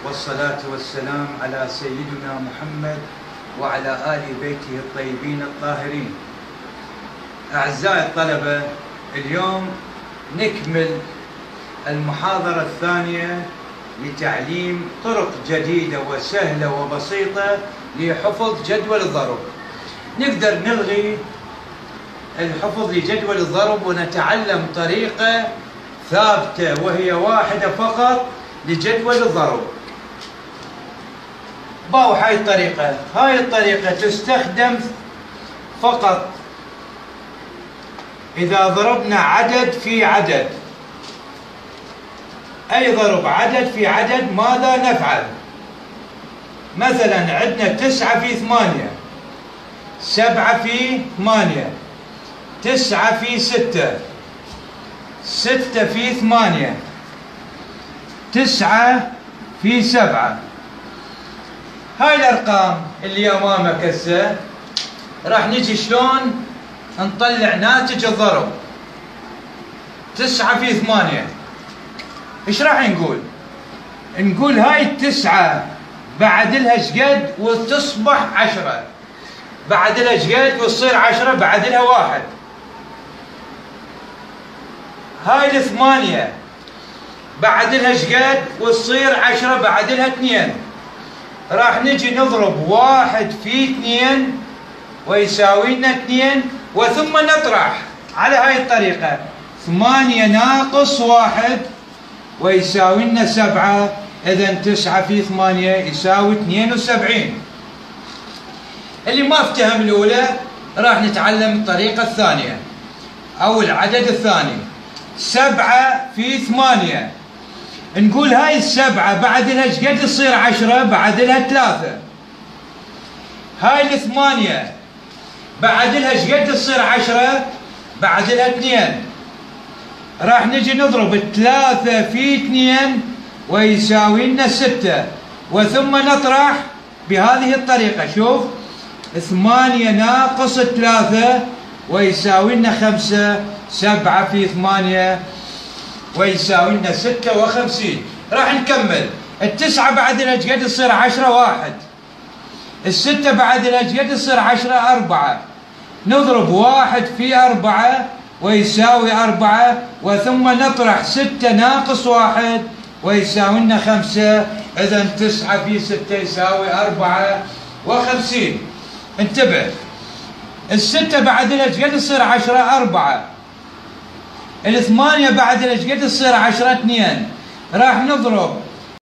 والصلاة والسلام على سيدنا محمد وعلى آل بيته الطيبين الطاهرين. أعزائي الطلبة، اليوم نكمل المحاضرة الثانية لتعليم طرق جديدة وسهلة وبسيطة لحفظ جدول الضرب. نقدر نلغي الحفظ لجدول الضرب ونتعلم طريقة ثابتة وهي واحدة فقط لجدول الضرب. هاي الطريقة تستخدم فقط إذا ضربنا عدد في عدد. أي ضرب عدد في عدد ماذا نفعل؟ مثلا عندنا 9 في 8، 7 في 8، 9 في 6، 6 في 8، 9 في 7. هاي الأرقام اللي أمامك هسه راح نجي شلون نطلع ناتج الضرب. 9 في 8 ايش راح نقول؟ نقول هاي التسعة بعد لها شقد وتصبح 10، بعد لها شقد وتصير 10، بعد لها 1. هاي الثمانية بعد لها شقد وتصير 10، بعد لها 2. راح نجي نضرب 1 في 2 ويساوي لنا 2 وثم نطرح على هاي الطريقة. 8 ناقص 1 ويساوي لنا 7. إذا 9 في 8 يساوي 72. اللي ما افتهم الأولى راح نتعلم الطريقة الثانية أو العدد الثاني. 7 في 8 نقول هاي 7 بعد لها شقد تصير 10، بعد لها 3. هاي 8 بعد لها شقد تصير 10، بعد لها 2. راح نجي نضرب 3 في 2 ويساوي لنا 6 وثم نطرح بهذه الطريقة. شوف، 8 ناقص 3 ويساوي لنا 5. 7 في 8 ويساوي لنا 56. راح نكمل. 9 بعد لها شقد تصير 10، 1. 6 بعد لها شقد تصير 10، 4. نضرب 1 في 4 ويساوي 4 وثم نطرح 6 ناقص 1 ويساوي لنا 5. إذا 9 في 6 يساوي 54. انتبه، 6 بعد لها شقد تصير 10، 4. 8 بعد لها شقد تصير 10، 2. راح نضرب